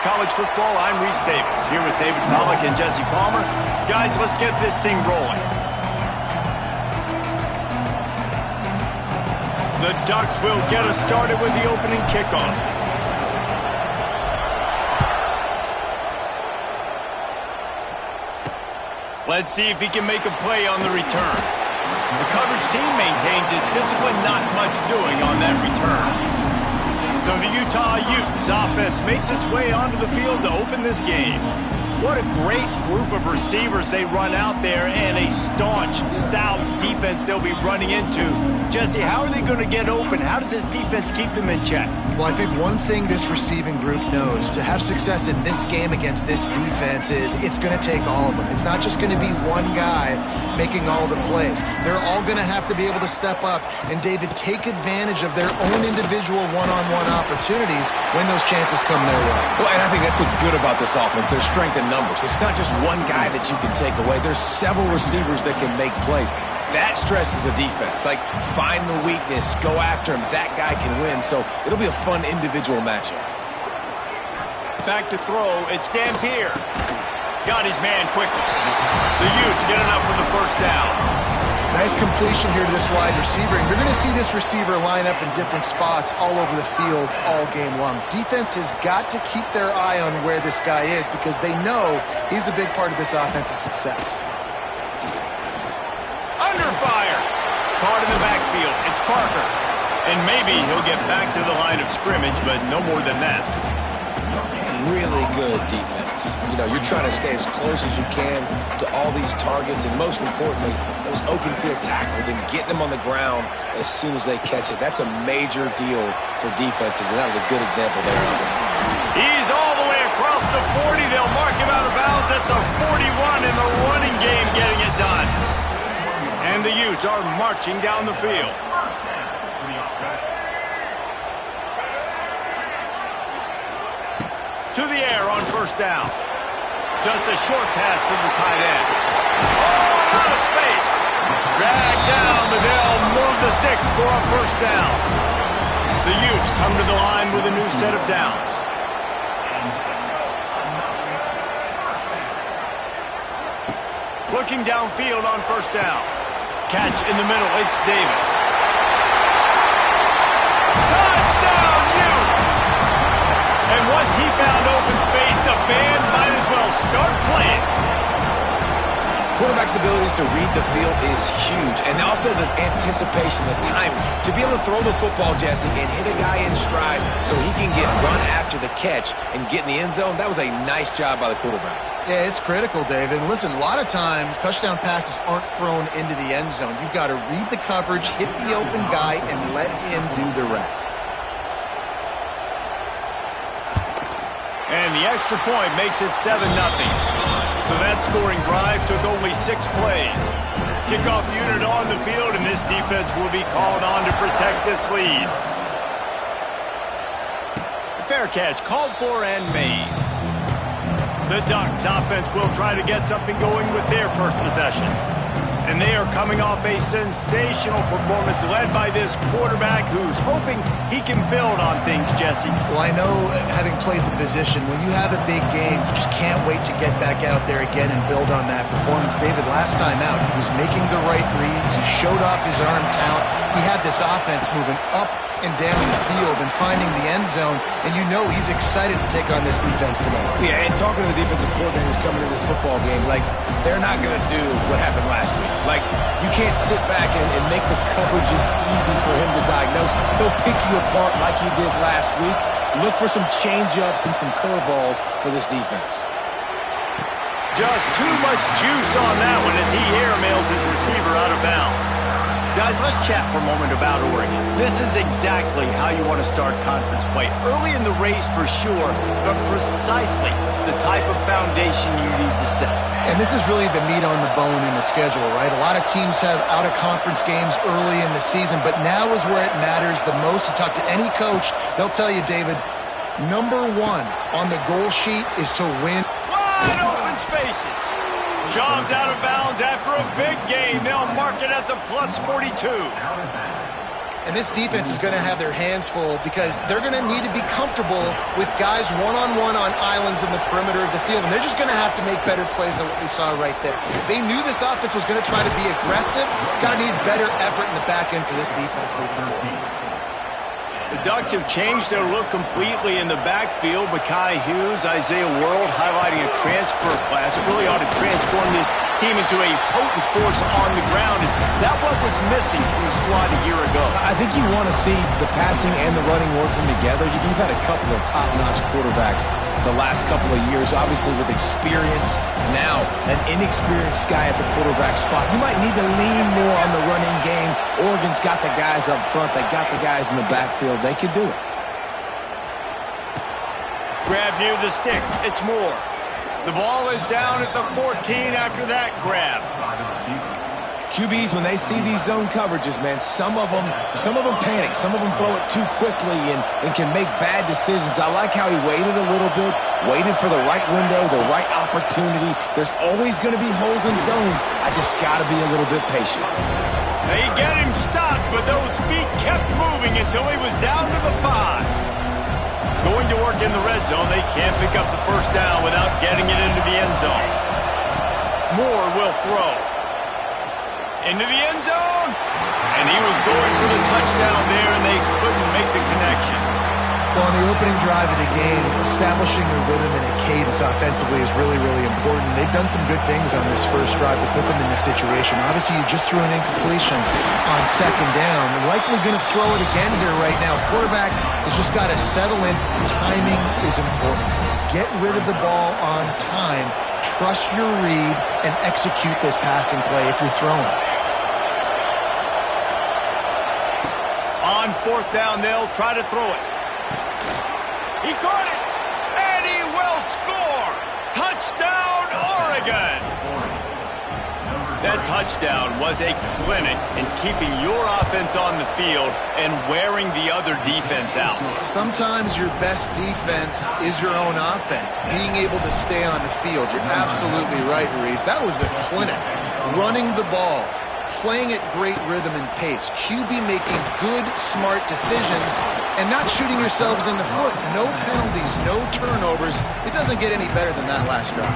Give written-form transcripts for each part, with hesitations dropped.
Fox College Football. I'm Reese Davis, here with David Pollack and Jesse Palmer. Guys, let's get this thing rolling. The Ducks will get us started with the opening kickoff. Let's see if he can make a play on the return. The coverage team maintains his discipline, not much doing on that return. So the Utah Utes offense makes its way onto the field to open this game. What a great group of receivers they run out there, and a staunch, stout defense they'll be running into. Jesse, how are they going to get open? How does this defense keep them in check? Well, I think one thing this receiving group knows, to have success in this game against this defense, is it's going to take all of them. It's not just going to be one guy making all the plays. They're all going to have to be able to step up and, David, take advantage of their own individual one-on-one opportunities when those chances come their way. Well, and I think that's what's good about this offense. Their strength in numbers. It's not just one guy that you can take away. There's several receivers that can make plays. That stresses the defense. Like, find the weakness, go after him. That guy can win. So it'll be a fun individual matchup. Back to throw. It's Dampier. Got his man quickly. The Utes get enough for the first down. Nice completion here to this wide receiver. And you're going to see this receiver line up in different spots all over the field all game long. Defense has got to keep their eye on where this guy is because they know he's a big part of this offense's success. Under fire. Caught in the backfield. It's Parker. And maybe he'll get back to the line of scrimmage, but no more than that. Really good defense. You know, you're trying to stay as close as you can to all these targets, and most importantly, those open field tackles and getting them on the ground as soon as they catch it. That's a major deal for defenses, and that was a good example there of it. He's all the way across the 40. They'll mark him out of bounds at the 41 in the running game, getting it done. And the Utes are marching down the field. To the air on first down. Just a short pass to the tight end. Oh, out of space. Dragged down, but they'll move the sticks for a first down. The Utes come to the line with a new set of downs. Looking downfield on first down. Catch in the middle, it's Davis. Touchdown, Utes! And once he found open space, the band might as well start playing. Quarterback's abilities to read the field is huge, and also the anticipation, the timing. To be able to throw the football, Jesse, and hit a guy in stride so he can get run after the catch and get in the end zone, that was a nice job by the quarterback. Yeah, it's critical, David. And listen, a lot of times touchdown passes aren't thrown into the end zone. You've got to read the coverage, hit the open guy, and let him do the rest. And the extra point makes it 7-0. So that scoring drive took only 6 plays. Kickoff unit on the field, and this defense will be called on to protect this lead. Fair catch called for and made. The Ducks offense will try to get something going with their first possession. And they are coming off a sensational performance led by this quarterback who's hoping he can build on things, Jesse. Well, I know, having played the position, when you have a big game, you just can't wait to get back out there again and build on that performance. David, last time out, he was making the right reads. He showed off his arm talent. He had this offense moving up and down the field and finding the end zone, and you know he's excited to take on this defense today. Yeah, and talking to the defensive coordinators coming to this football game, like, they're not going to do what happened last week. Like, you can't sit back and make the coverages easy for him to diagnose. He'll pick you apart like he did last week. Look for some change-ups and some curveballs for this defense. Just too much juice on that one as he airmails his receiver out of bounds. Guys, let's chat for a moment about Oregon. This is exactly how you want to start conference play. Early in the race for sure, but precisely the type of foundation you need to set. And this is really the meat on the bone in the schedule, right? A lot of teams have out-of-conference games early in the season, but now is where it matters the most. You talk to any coach, they'll tell you, David, number 1 on the goal sheet is to win. Wide open spaces. Shoved out of bounds after a big game. They'll mark it at the +42. And this defense is going to have their hands full because they're going to need to be comfortable with guys one-on-one on islands in the perimeter of the field. And they're just going to have to make better plays than what we saw right there. They knew this offense was going to try to be aggressive. Got to need better effort in the back end for this defense moving forward. The Ducks have changed their look completely in the backfield. Mekhi Hughes, Isaiah World highlighting a transfer class. It really ought to transform this team into a potent force on the ground. Is that what was missing from the squad a year ago? I think you want to see the passing and the running working together. You've had a couple of top-notch quarterbacks the last couple of years, obviously with experience. Now, an inexperienced guy at the quarterback spot. You might need to lean more on the running game. Oregon's got the guys up front. They got the guys in the backfield. They could do it. Grab near the sticks. It's Moore. The ball is down at the 14 after that grab. QBs, when they see these zone coverages, man, some of them panic. Some of them throw it too quickly and can make bad decisions. I like how he waited a little bit, waited for the right window, the right opportunity. There's always going to be holes in zones. I just got to be a little bit patient. They get him stopped, but those feet kept moving until he was down to the 5. Going to work in the red zone, they can't pick up the first down without getting it into the end zone. Moore will throw. Into the end zone. And he was going for the touchdown there, and they couldn't make the connection. Well, on the opening drive of the game, establishing a rhythm and a cadence offensively is really, really important. They've done some good things on this first drive to put them in this situation. Obviously, you just threw an incompletion on second down. They're likely going to throw it again here right now. Quarterback has just got to settle in. Timing is important. Get rid of the ball on time. Trust your read and execute this passing play if you're throwing. On fourth down, they'll try to throw it. He caught it, and he will score. Touchdown, Oregon. That touchdown was a clinic in keeping your offense on the field and wearing the other defense out. Sometimes your best defense is your own offense, being able to stay on the field. You're absolutely right, Reese. That was a clinic. Running the ball, playing at great rhythm and pace. QB making good, smart decisions and not shooting yourselves in the foot. No penalties, no turnovers. It doesn't get any better than that last drive.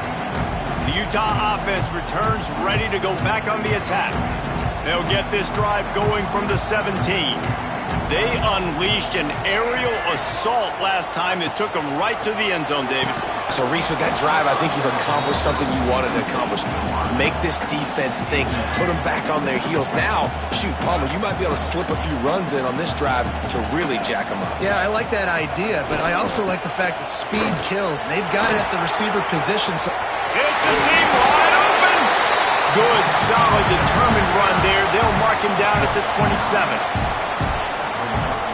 The Utah offense returns ready to go back on the attack. They'll get this drive going from the 17. They unleashed an aerial assault last time that took them right to the end zone, David. So, Reese, with that drive, I think you've accomplished something you wanted to accomplish. Make this defense think. You put them back on their heels. Now, shoot, Palmer, you might be able to slip a few runs in on this drive to really jack them up. Yeah, I like that idea, but I also like the fact that speed kills. They've got it at the receiver position. So it's a seam wide open. Good, solid, determined run there. They'll mark him down at the 27.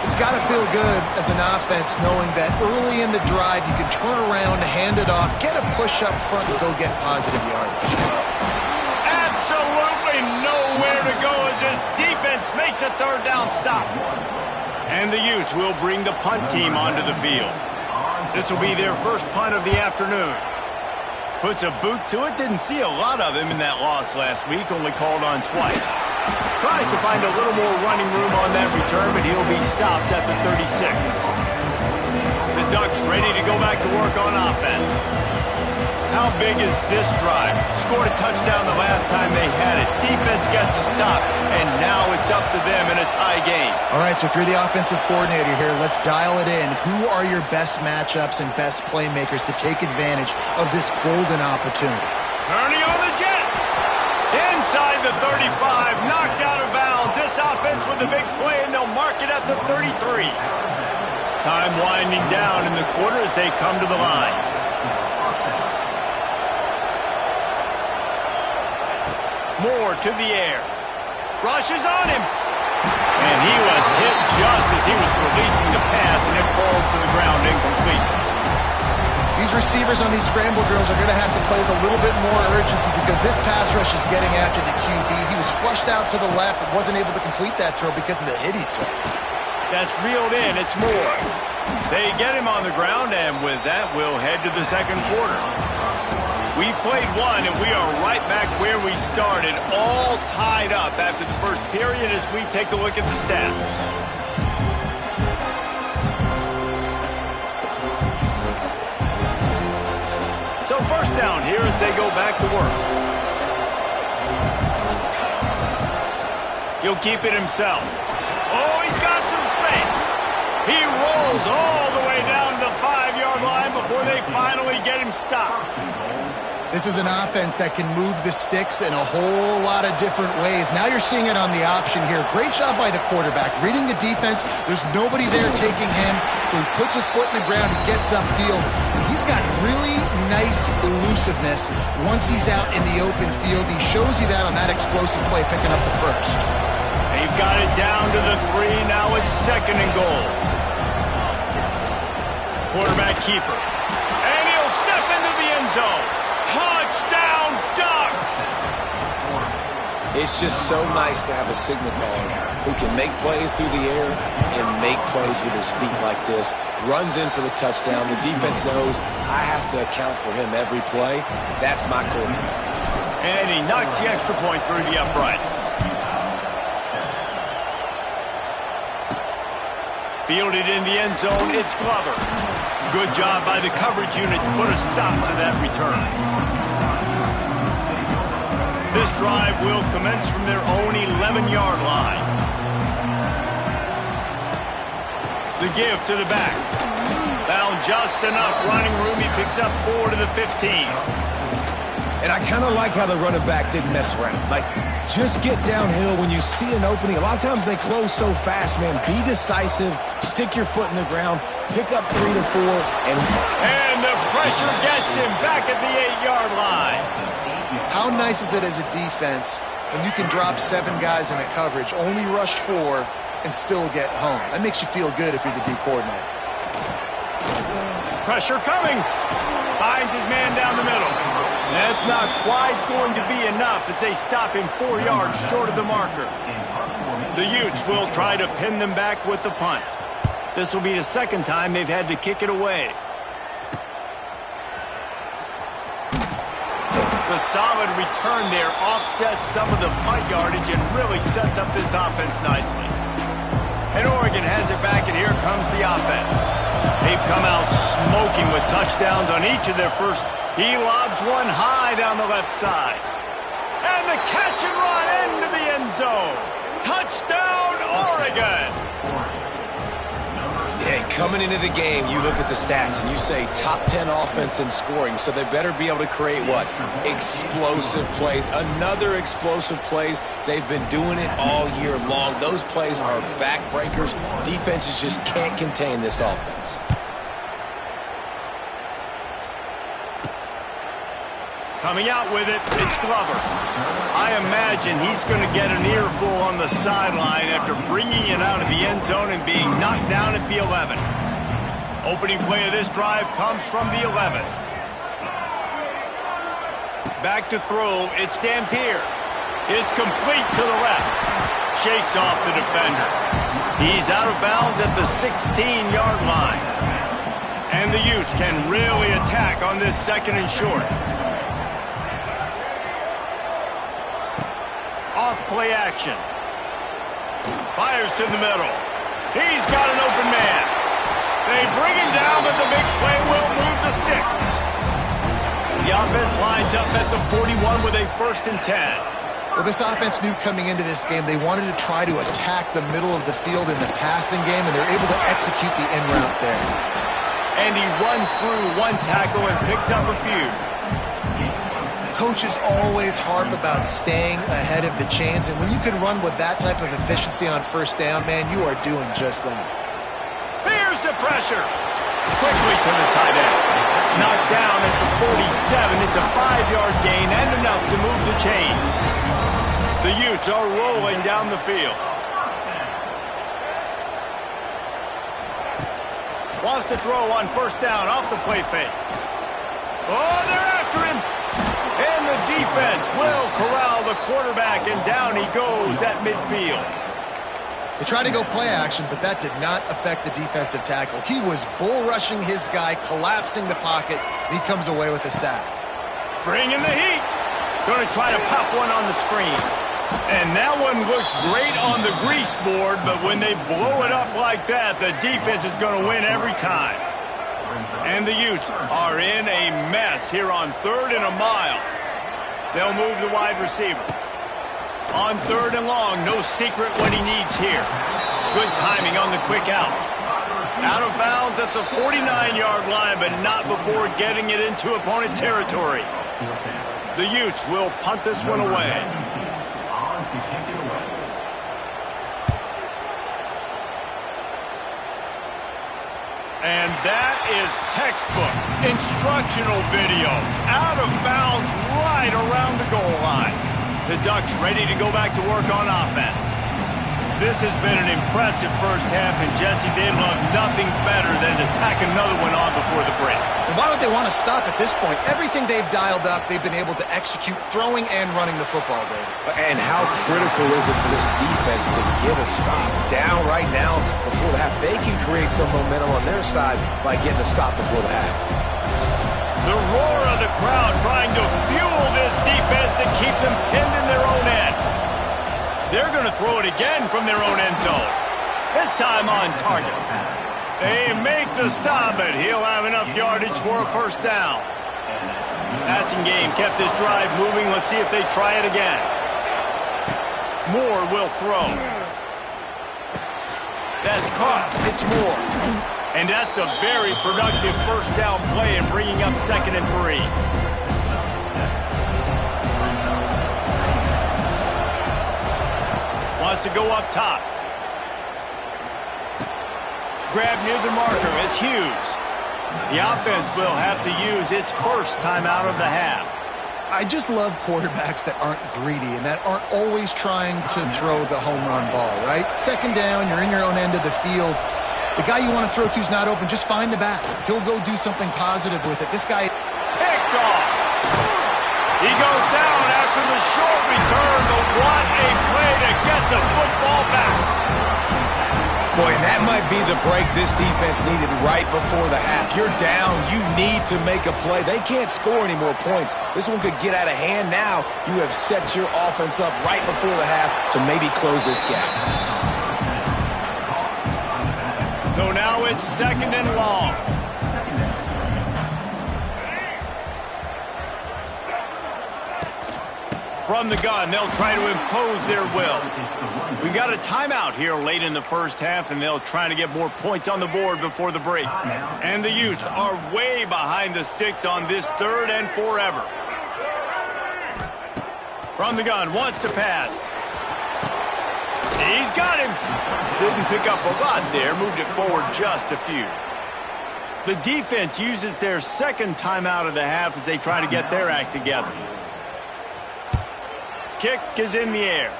It's got to feel good as an offense knowing that early in the drive you can turn around, hand it off, get a push up front, and go get positive yardage. Absolutely nowhere to go as this defense makes a third down stop. And the Utes will bring the punt team onto the field. This will be their first punt of the afternoon. Puts a boot to it. Didn't see a lot of him in that loss last week, only called on twice. Tries to find a little more running room on that return, but he'll be stopped at the 36. The Ducks ready to go back to work on offense. How big is this drive? Scored a touchdown the last time they had it. Defense got to stop, and now it's up to them in a tie game. All right, so if you're the offensive coordinator here, let's dial it in. Who are your best matchups and best playmakers to take advantage of this golden opportunity? Turning on the Jets. Inside the 35, knocked out of bounds. This offense with a big play, and they'll mark it at the 33. Time winding down in the quarter as they come to the line. Moore to the air. Rushes on him. And he was hit just as he was releasing the pass, and it falls to the ground incomplete. These receivers on these scramble drills are going to have to play with a little bit more urgency because this pass rush is getting after the QB. He was flushed out to the left and wasn't able to complete that throw because of the hit he took. That's reeled in. It's Moore. They get him on the ground, and with that, we'll head to the second quarter. We've played one, and we are right back where we started, all tied up after the first period as we take a look at the stats. So first down here as they go back to work. He'll keep it himself. Oh, he's got some space. He rolls all the way down to the 5-yard line before they finally get him stopped. This is an offense that can move the sticks in a whole lot of different ways. Now you're seeing it on the option here. Great job by the quarterback. Reading the defense, there's nobody there taking him, so he puts his foot in the ground, he gets upfield. He's got really nice elusiveness once he's out in the open field. He shows you that on that explosive play, picking up the first. They've got it down to the 3. Now it's 2nd and goal. Quarterback keeper. And he'll step into the end zone. Touchdown, Ducks! It's just so nice to have a signal caller who can make plays through the air and make plays with his feet like this. Runs in for the touchdown. The defense knows I have to account for him every play. That's my quarterback. And he knocks the extra point through the uprights. Fielded in the end zone, it's Glover. Good job by the coverage unit to put a stop to that return. This drive will commence from their own 11-yard line. The give to the back. Found just enough running room. He picks up 4 to the 15. And I kind of like how the running back didn't mess around. Like, just get downhill when you see an opening. A lot of times they close so fast, man. Be decisive. Stick your foot in the ground. Pick up 3 to 4. And the pressure gets him back at the 8-yard line. How nice is it as a defense when you can drop 7 guys in a coverage, only rush 4, and still get home? That makes you feel good if you're the D coordinator. Pressure coming. Finds his man down the middle. That's not quite going to be enough as they stop him 4 yards short of the marker. The Utes will try to pin them back with the punt. This will be the 2nd time they've had to kick it away. The solid return there offsets some of the punt yardage and really sets up this offense nicely. And Oregon has it back, and here comes the offense. They've come out smoking with touchdowns on each of their first. He lobs one high down the left side. And the catch and run into the end zone. Touchdown, Oregon! Yeah, coming into the game, you look at the stats and you say top 10 offense in scoring, so they better be able to create what? Explosive plays. Another explosive plays. They've been doing it all year long. Those plays are backbreakers. Defenses just can't contain this offense. Coming out with it, it's Glover. I imagine he's going to get an earful on the sideline after bringing it out of the end zone and being knocked down at the 11. Opening play of this drive comes from the 11. Back to throw, it's Dampier. It's complete to the left. Shakes off the defender. He's out of bounds at the 16-yard line. And the Utes can really attack on this 2nd and short. Off-play action. Fires to the middle. He's got an open man. They bring him down, but the big play will move the sticks. The offense lines up at the 41 with a 1st and 10. Well, this offense knew coming into this game they wanted to try to attack the middle of the field in the passing game, and they're able to execute the in route there. And he runs through one tackle and picks up a few. Coaches always harp about staying ahead of the chains, and when you can run with that type of efficiency on 1st down, man, you are doing just that. Here's the pressure. Quickly to the tight end. Knocked down at the 47. It's a 5-yard gain and enough to move the chains. The Utes are rolling down the field. Wants to throw on 1st down off the play fake. Oh, they're after him. And the defense will corral the quarterback, and down he goes at midfield. They tried to go play action, but that did not affect the defensive tackle. He was bull rushing his guy, collapsing the pocket, and he comes away with a sack. Bringing the heat. Going to try to pop one on the screen. And that one looks great on the grease board, but when they blow it up like that, the defense is going to win every time. And the Utes are in a mess here on 3rd and a mile. They'll move the wide receiver. On 3rd and long, no secret what he needs here. Good timing on the quick out. Out of bounds at the 49-yard line, but not before getting it into opponent territory. The Utes will punt this one away. And that is textbook instructional video. Out of bounds right around the goal line. The Ducks ready to go back to work on offense. This has been an impressive first half, and Jesse, they'd love nothing better than to tack another one on before the break. And why would they want to stop at this point? Everything they've dialed up, they've been able to execute throwing and running the football, David. And how critical is it for this defense to get a stop down right now before the half? They can create some momentum on their side by getting a stop before the half. The roar of the crowd trying to fuel this defense to keep them pinned in their own end. They're going to throw it again from their own end zone. This time on target. They make the stop, but he'll have enough yardage for a first down. Passing game kept this drive moving. Let's see if they try it again. Moore will throw. That's caught. It's Moore. And that's a very productive first down play in bringing up 2nd and 3. Wants to go up top. Grab near the marker. It's Hughes. The offense will have to use its first time out of the half. I just love quarterbacks that aren't greedy and that aren't always trying to throw the home run ball, right? 2nd down, you're in your own end of the field. The guy you want to throw to is not open. Just find the back. He'll go do something positive with it. This guy... Picked off. He goes down after the short return, but what a play to get the football back. Boy, and that might be the break this defense needed right before the half. You're down. You need to make a play. They can't score any more points. This one could get out of hand now. You have set your offense up right before the half to maybe close this gap. So now it's 2nd and long. From the gun, they'll try to impose their will. We got a timeout here late in the first half, and they'll try to get more points on the board before the break. And the Utes are way behind the sticks on this 3rd and forever. From the gun, wants to pass. He's got him. Didn't pick up a lot there, moved it forward just a few. The defense uses their 2nd timeout of the half as they try to get their act together. Kick is in the air.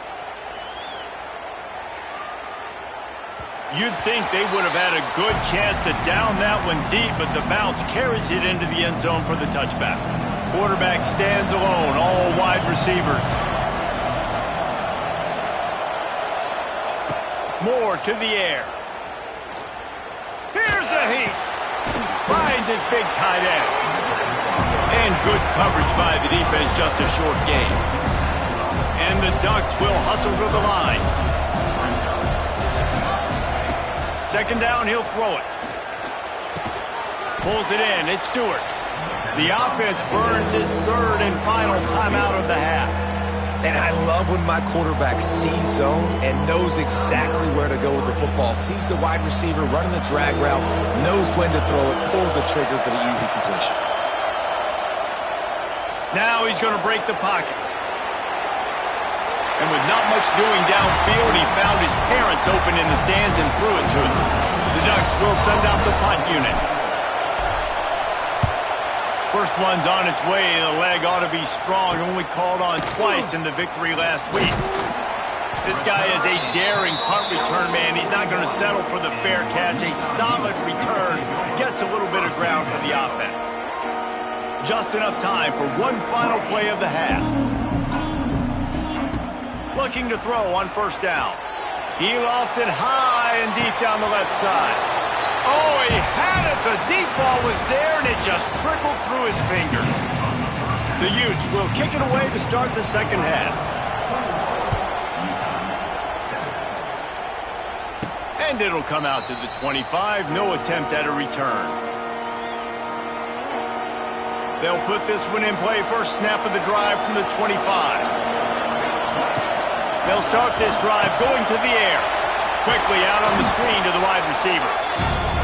You'd think they would have had a good chance to down that one deep, but the bounce carries it into the end zone for the touchback. Quarterback stands alone, all wide receivers. Moore to the air. Here's the heat. Finds his big tight end. And good coverage by the defense, just a short gain. And the Ducks will hustle to the line. 2nd down, he'll throw it. Pulls it in, it's Stewart. The offense burns his 3rd and final timeout of the half. And I love when my quarterback sees zone and knows exactly where to go with the football. Sees the wide receiver running the drag route, knows when to throw it, pulls the trigger for the easy completion. Now he's going to break the pocket. And with not much doing downfield, he found his parents open in the stands and threw it to them. The Ducks will send out the punt unit. First one's on its way. The leg ought to be strong. Only called on twice in the victory last week. This guy is a daring punt return man. He's not going to settle for the fair catch. A solid return gets a little bit of ground for the offense. Just enough time for one final play of the half. Looking to throw on 1st down. He lofts it high and deep down the left side. Oh, he had it. The deep ball was there, and it just trickled through his fingers. The Utes will kick it away to start the second half. And it'll come out to the 25. No attempt at a return. They'll put this one in play. First snap of the drive from the 25. They'll start this drive going to the air. Quickly out on the screen to the wide receiver.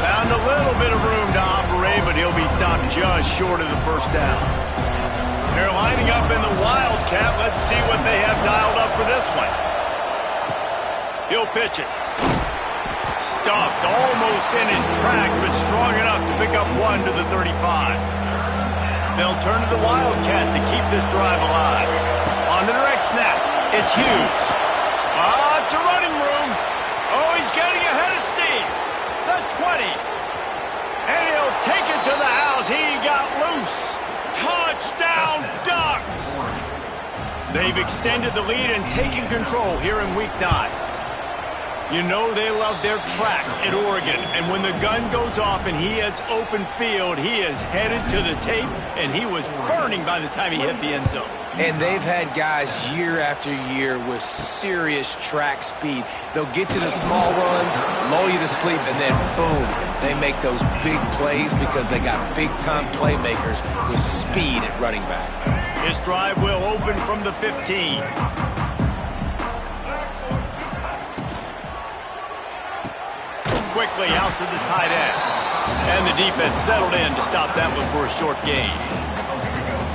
Found a little bit of room to operate, but he'll be stopped just short of the first down. They're lining up in the Wildcat. Let's see what they have dialed up for this one. He'll pitch it. Stuffed almost in his tracks, but strong enough to pick up one to the 35. They'll turn to the Wildcat to keep this drive alive. On the direct snap, it's Hughes. It's a running room. Oh, he's getting ahead of steam. The 20. And he'll take it to the house. He got loose. Touchdown, Ducks! They've extended the lead and taken control here in Week 9. You know they love their track at Oregon, and when the gun goes off and he hits open field, he is headed to the tape, and he was burning by the time he hit the end zone. And they've had guys year after year with serious track speed. They'll get to the small runs, lull you to sleep, and then boom, they make those big plays because they got big-time playmakers with speed at running back. This drive will open from the 15. Quickly out to the tight end. And the defense settled in to stop that one for a short gain.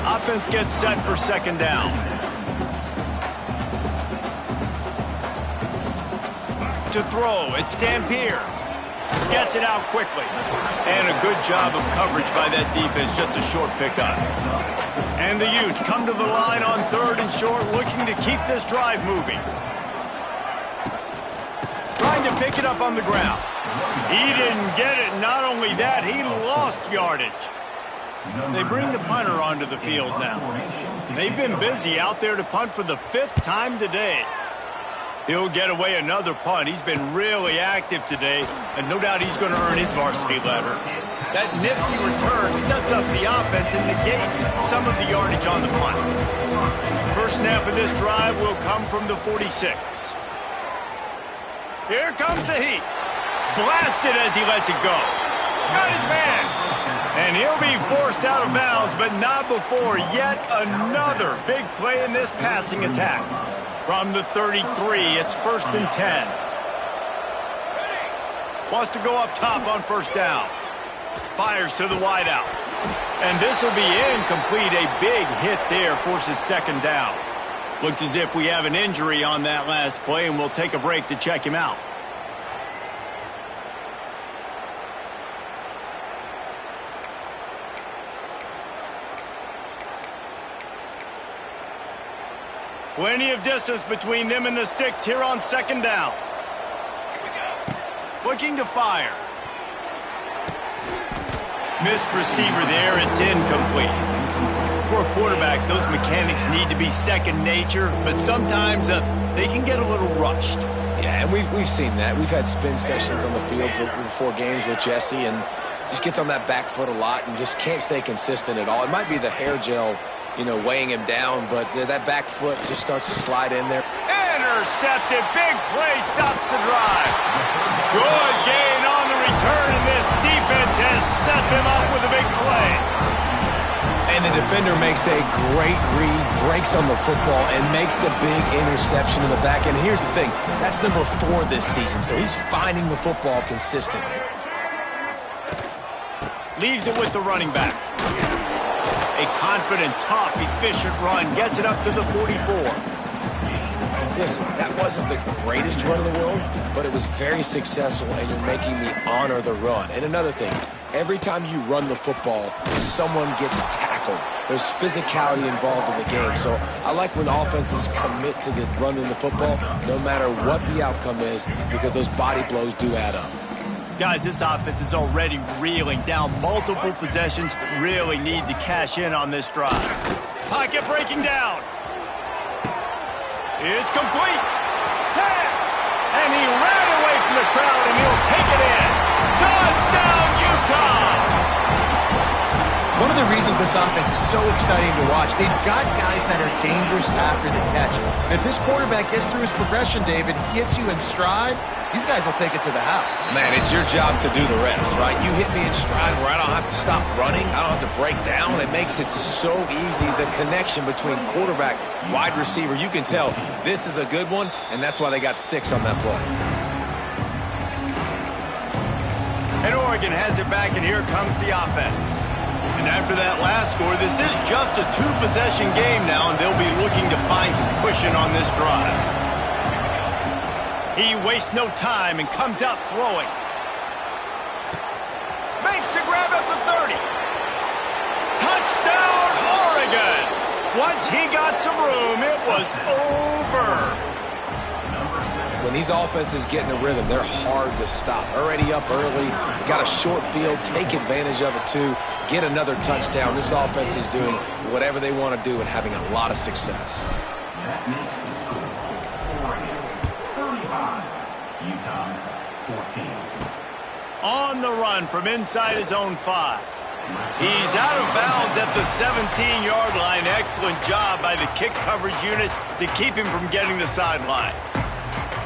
Offense gets set for second down. To throw, it's Dampier. Gets it out quickly. And a good job of coverage by that defense, just a short pickup. And the Utes come to the line on third and short, looking to keep this drive moving. Trying to pick it up on the ground. He didn't get it. Not only that, he lost yardage. They bring the punter onto the field now. They've been busy out there to punt for the 5th time today. He'll get away another punt. He's been really active today, and no doubt he's going to earn his varsity letter. That nifty return sets up the offense and negates some of the yardage on the punt. First snap of this drive will come from the 46. Here comes the heat. Blasted as he lets it go. Got his man. And he'll be forced out of bounds, but not before yet another big play in this passing attack. From the 33, it's 1st and 10. Wants to go up top on first down. Fires to the wideout. And this will be incomplete. A big hit there forces second down. Looks as if we have an injury on that last play, and we'll take a break to check him out. Plenty of distance between them and the sticks here on second down. Looking to fire. Missed receiver there. It's incomplete. For a quarterback, those mechanics need to be second nature, but sometimes they can get a little rushed. Yeah, and we've seen that. We've had spin sessions on the field before games with Jesse, and just gets on that back foot a lot and just can't stay consistent at all. It might be the hair gel, weighing him down, but that back foot just starts to slide in there. Intercepted. Big play stops the drive. Good gain on the return, and this defense has set them up with a big play. And the defender makes a great read, breaks on the football, and makes the big interception in the back. And here's the thing, that's number 4 this season, so he's finding the football consistently. Leaves it with the running back. A confident, tough, efficient run gets it up to the 44. Listen, that wasn't the greatest run in the world, but it was very successful, and you're making me honor the run. And another thing, every time you run the football, someone gets tackled. There's physicality involved in the game. So I like when offenses commit to the running the football, no matter what the outcome is, because those body blows do add up. Guys, this offense is already reeling down multiple possessions. Really need to cash in on this drive. Pocket breaking down. It's complete. Tap. And he ran away from the crowd, and he'll take it in. Touchdown, Utah! one of the reasons this offense is so exciting to watch. They've got guys that are dangerous after the catch. And if this quarterback gets through his progression, David, gets you in stride, these guys will take it to the house. Man, it's your job to do the rest, right? You hit me in stride where I don't have to stop running. I don't have to break down. It makes it so easy, the connection between quarterback, wide receiver. You can tell this is a good one, and that's why they got 6 on that play. And Oregon has it back, and here comes the offense. And after that last score, this is just a 2-possession game now, and they'll be looking to find some cushion on this drive. He wastes no time and comes out throwing. Makes the grab at the 30. Touchdown, Oregon! Once he got some room, it was over. When these offenses get in a rhythm, they're hard to stop. Already up early, got a short field, take advantage of it too, get another touchdown. This offense is doing whatever they want to do and having a lot of success. That makes the score Oregon 35, Utah 14. On the run from inside his own 5. He's out of bounds at the 17-yard line. Excellent job by the kick coverage unit to keep him from getting the sideline.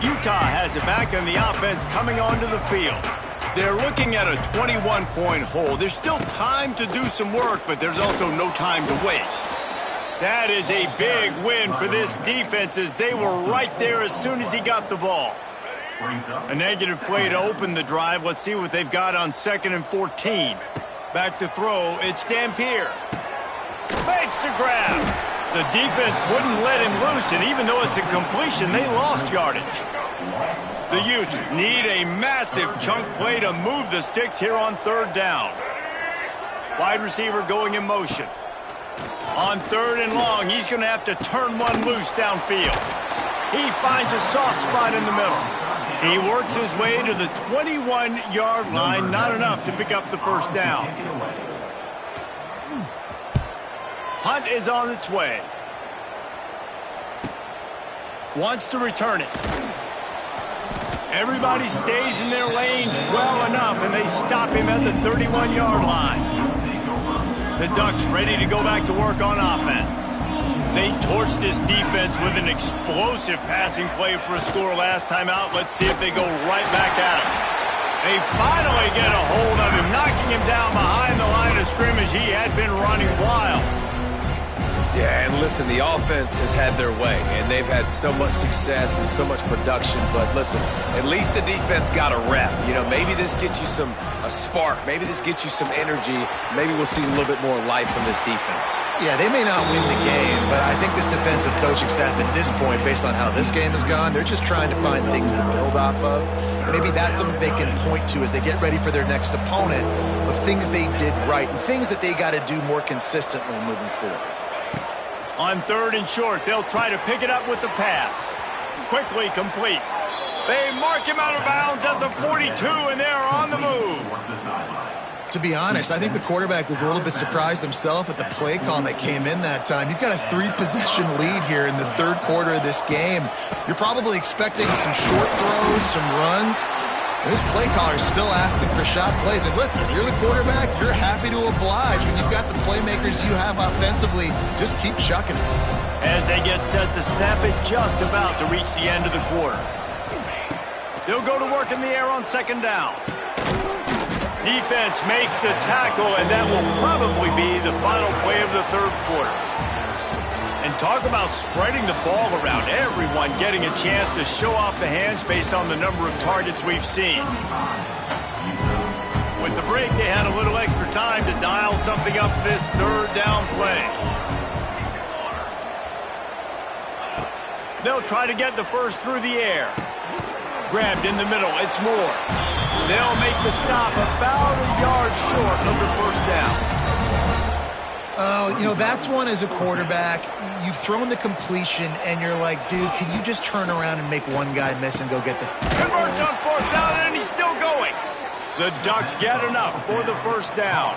Utah has it back, and the offense coming onto the field. They're looking at a 21-point hole. There's still time to do some work, but there's also no time to waste. That is a big win for this defense, as they were right there as soon as he got the ball. A negative play to open the drive. Let's see what they've got on 2nd and 14. Back to throw. It's Dampier. Makes the grab. The defense wouldn't let him loose, and even though it's a completion, they lost yardage. The Utes need a massive chunk play to move the sticks here on 3rd down. Wide receiver going in motion. On 3rd and long, he's going to have to turn one loose downfield. He finds a soft spot in the middle. He works his way to the 21-yard line, not enough to pick up the 1st down. Hunt is on its way. Wants to return it. Everybody stays in their lanes well enough, and they stop him at the 31-yard line. The Ducks ready to go back to work on offense. They torched this defense with an explosive passing play for a score last time out. Let's see if they go right back at him. They finally get a hold of him, knocking him down behind the line of scrimmage. He had been running wild. Yeah, and listen, the offense has had their way, and they've had so much success and so much production. But listen, at least the defense got a rep. You know, maybe this gets you a spark. Maybe this gets you some energy. Maybe we'll see a little bit more life from this defense. Yeah, they may not win the game, but I think this defensive coaching staff at this point, based on how this game has gone, they're just trying to find things to build off of. Maybe that's something they can point to as they get ready for their next opponent, of things they did right and things that they got to do more consistently moving forward. On 3rd and short, they'll try to pick it up with the pass. Quickly complete. They mark him out of bounds at the 42, and they're on the move. To be honest, I think the quarterback was a little bit surprised himself at the play call that came in that time. You've got a 3-possession lead here in the 3rd quarter of this game. You're probably expecting some short throws, some runs. And this play caller is still asking for shot plays. And listen, if you're the quarterback, you're happy to oblige. When you've got the playmakers you have offensively, just keep chucking it. As they get set to snap it, just about to reach the end of the quarter. They'll go to work in the air on 2nd down. Defense makes the tackle, and that will probably be the final play of the 3rd quarter. And talk about spreading the ball around. Everyone getting a chance to show off the hands based on the number of targets we've seen. With the break, they had a little extra time to dial something up for this 3rd down play. They'll try to get the first through the air. Grabbed in the middle. It's Moore. They'll make the stop about a yard short of the 1st down. Oh, you know, that's one as a quarterback. You've thrown the completion, and you're like, dude, can you just turn around and make one guy miss and go get the... Converts on 4th down, and he's still going. The Ducks get enough for the 1st down.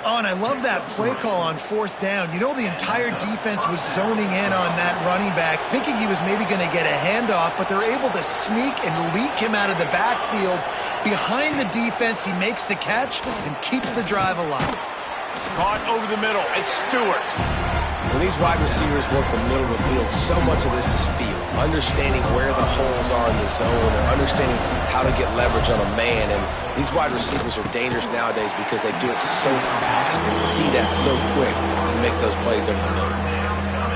Oh, and I love that play call on 4th down. You know, the entire defense was zoning in on that running back, thinking he was maybe going to get a handoff, but they're able to sneak and leak him out of the backfield. Behind the defense, he makes the catch and keeps the drive alive. Caught over the middle. It's Stewart. When these wide receivers work the middle of the field, so much of this is feel. Understanding where the holes are in the zone or understanding how to get leverage on a man. And these wide receivers are dangerous nowadays because they do it so fast and see that so quick and make those plays over the middle.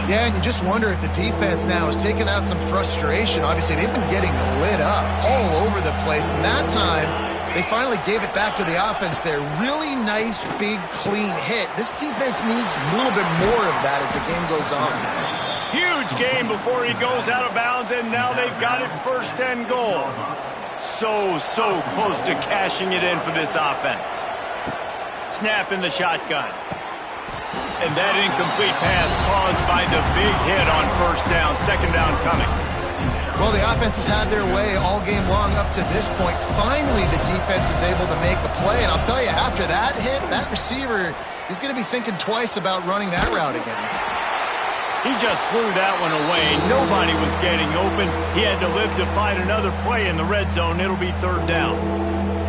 Yeah, and you just wonder if the defense now is taking out some frustration. Obviously, they've been getting lit up all over the place. And that time, they finally gave it back to the offense there. Really nice, big, clean hit. This defense needs a little bit more of that as the game goes on. Huge game before he goes out of bounds, and now they've got it 1st and goal. So close to cashing it in for this offense. Snap in the shotgun. And that incomplete pass caused by the big hit on 1st down. 2nd down coming. Well, the offense has had their way all game long up to this point. Finally, the defense is able to make a play. And I'll tell you, after that hit, that receiver is going to be thinking twice about running that route again. He just threw that one away. Nobody was getting open. He had to live to find another play in the red zone. It'll be 3rd down.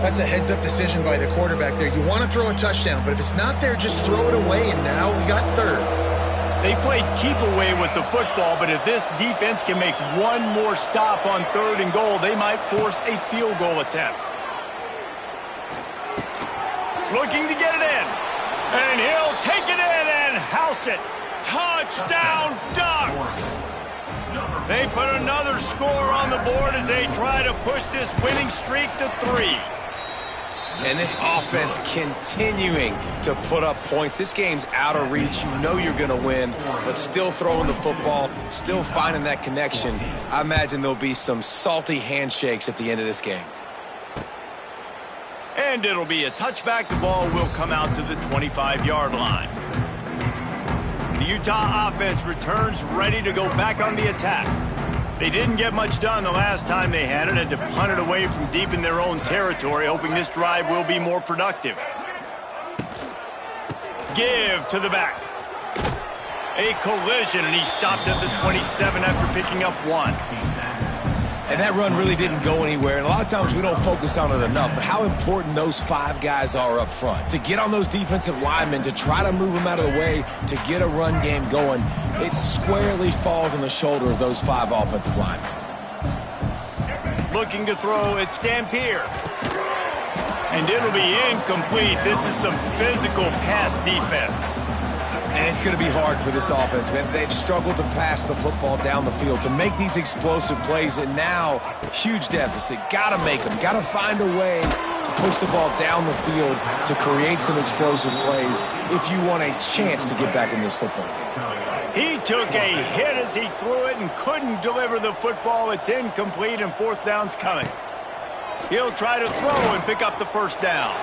That's a heads-up decision by the quarterback there. You want to throw a touchdown, but if it's not there, just throw it away. And now we got 3rd. They've played keep away with the football, but if this defense can make one more stop on 3rd and goal, they might force a field goal attempt. Looking to get it in. And he'll take it in and house it. Touchdown, Ducks! They put another score on the board as they try to push this winning streak to 3. And this offense continuing to put up points. This game's out of reach. You know you're going to win, but still throwing the football, still finding that connection. I imagine there'll be some salty handshakes at the end of this game. And it'll be a touchback. The ball will come out to the 25-yard line. The Utah offense returns ready to go back on the attack. They didn't get much done the last time they had it, and to punt it away from deep in their own territory, hoping this drive will be more productive. Give to the back. A collision, and he stopped at the 27 after picking up 1. And that run really didn't go anywhere, and a lot of times we don't focus on it enough, but how important those 5 guys are up front. To get on those defensive linemen, to try to move them out of the way, to get a run game going, it squarely falls on the shoulder of those 5 offensive linemen. Looking to throw, it's Dampier. And it'll be incomplete. This is some physical pass defense. And it's going to be hard for this offense, man. They've struggled to pass the football down the field, to make these explosive plays, and now, huge deficit. Got to make them. Got to find a way to push the ball down the field to create some explosive plays if you want a chance to get back in this football game. He took a hit as he threw it and couldn't deliver the football. It's incomplete, and 4th down's coming. He'll try to throw and pick up the 1st down.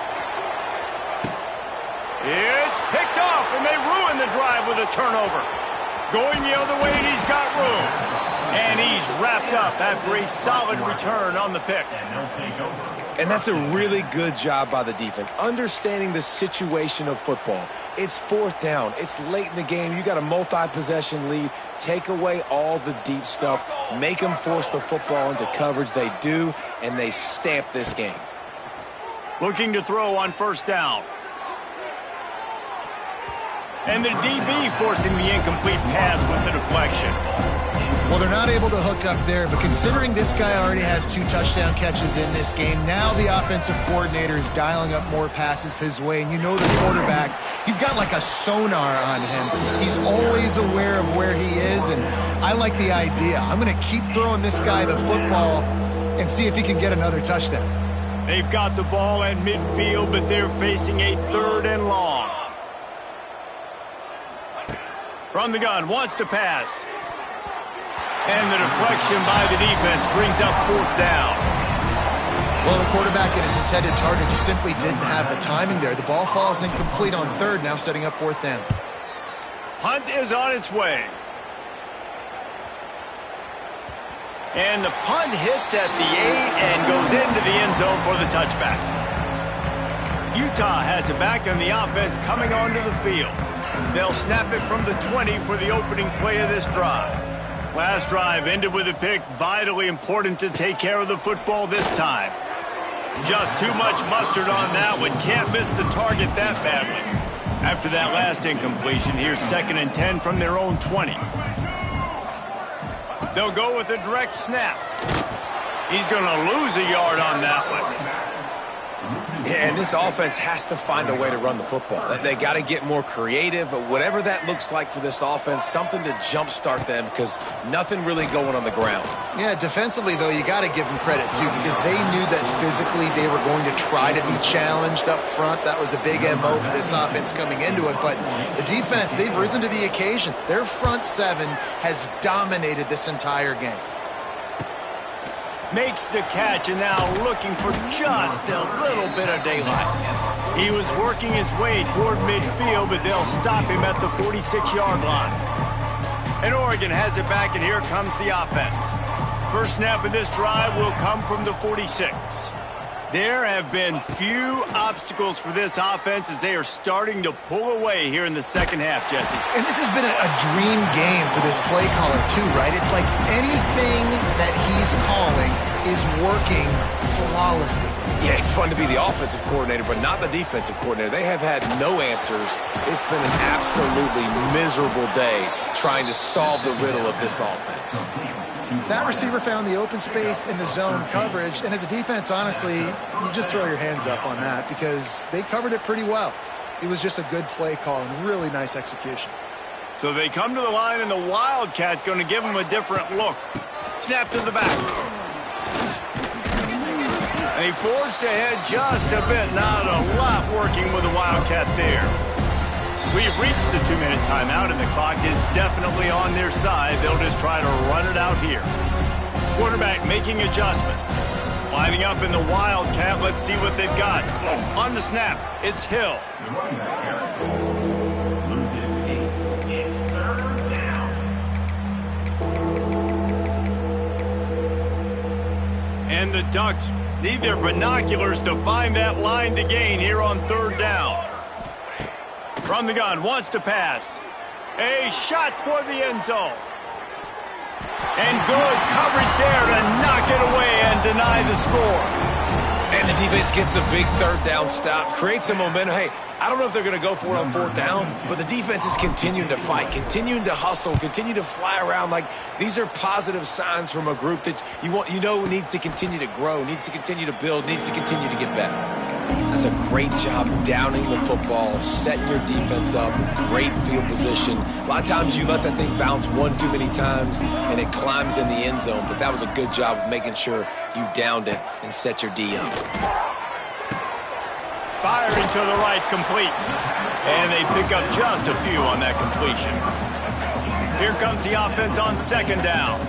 It's picked off, and they ruin the drive with a turnover. Going the other way, and he's got room. And he's wrapped up after a solid return on the pick. And that's a really good job by the defense, understanding the situation of football. It's 4th down. It's late in the game. You got a multi-possession lead. Take away all the deep stuff. Make them force the football into coverage. They do, and they stamp this game. Looking to throw on 1st down. And the DB forcing the incomplete pass with the deflection. Well, they're not able to hook up there, but considering this guy already has 2 touchdown catches in this game, now the offensive coordinator is dialing up more passes his way. And you know the quarterback, he's got like a sonar on him. He's always aware of where he is, and I like the idea. I'm going to keep throwing this guy the football and see if he can get another touchdown. They've got the ball at midfield, but they're facing a 3rd and long. From the gun, wants to pass. And the deflection by the defense brings up 4th down. Well, the quarterback and his intended target just simply didn't have the timing there. The ball falls incomplete on 3rd, now setting up 4th down. Hunt is on its way. And the punt hits at the 8 and goes into the end zone for the touchback. Utah has it back, and the offense coming onto the field. They'll snap it from the 20 for the opening play of this drive. Last drive ended with a pick. Vitally important to take care of the football this time. Just too much mustard on that one. Can't miss the target that badly. After that last incompletion, here's 2nd and 10 from their own 20. They'll go with a direct snap. He's going to lose a yard on that one. Yeah, and this offense has to find a way to run the football. They got to get more creative, but whatever that looks like for this offense, something to jumpstart them because nothing really going on the ground. Yeah, defensively, though, you got to give them credit, too, because they knew that physically they were going to try to be challenged up front. That was a big MO for this offense coming into it, but the defense, they've risen to the occasion. Their front seven has dominated this entire game. Makes the catch and now looking for just a little bit of daylight. He was working his way toward midfield, but they'll stop him at the 46-yard line. And Oregon has it back, and here comes the offense. First snap of this drive will come from the 46. There have been few obstacles for this offense as they are starting to pull away here in the second half, Jesse. And this has been a dream game for this play caller, too, right? It's like anything that he's calling is working flawlessly. Yeah, it's fun to be the offensive coordinator, but not the defensive coordinator. They have had no answers. It's been an absolutely miserable day trying to solve the riddle of this offense. That receiver found the open space in the zone coverage, and as a defense, honestly, you just throw your hands up on that because they covered it pretty well. It was just a good play call and really nice execution. So they come to the line, and the Wildcat going to give them a different look. Snap to the back. And he forged ahead just a bit. Not a lot working with the Wildcat there. We've reached the 2-minute timeout, and the clock is definitely on their side. They'll just try to run it out here. Quarterback making adjustments. Lining up in the Wildcat. Let's see what they've got. On the snap, it's Hill. And the Ducks need their binoculars to find that line to gain here on 3rd down. From the gun, wants to pass. A shot toward the end zone. And good coverage there to knock it away and deny the score. And the defense gets the big 3rd down stop, creates some momentum. Hey, I don't know if they're going to go for it on 4th down, but the defense is continuing to fight, continuing to hustle, continue to fly around. Like, these are positive signs from a group that you know needs to continue to grow, needs to continue to build, needs to continue to get better. That's a great job downing the football, setting your defense up with great field position. A lot of times you let that thing bounce one too many times and it climbs in the end zone, but that was a good job of making sure you downed it and set your D up. Firing to the right, complete. And they pick up just a few on that completion. Here comes the offense on 2nd down.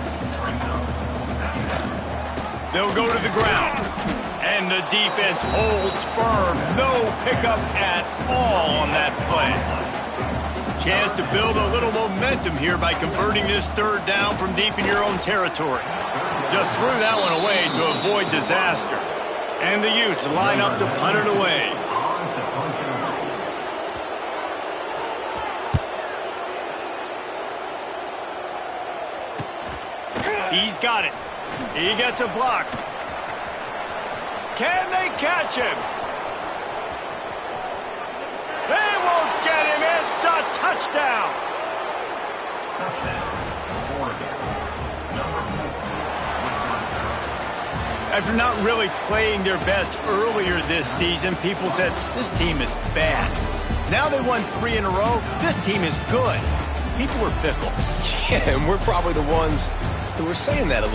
They'll go to the ground. And the defense holds firm. No pickup at all on that play. Chance to build a little momentum here by converting this 3rd down from deep in your own territory. Just threw that one away to avoid disaster. And the Utes line up to punt it away. He's got it. He gets a block. Can they catch him? They won't get him. It's a touchdown. After not really playing their best earlier this season, people said, this team is bad. Now they won 3 in a row. This team is good. People were fickle. Yeah, and we're probably the ones who were saying that a little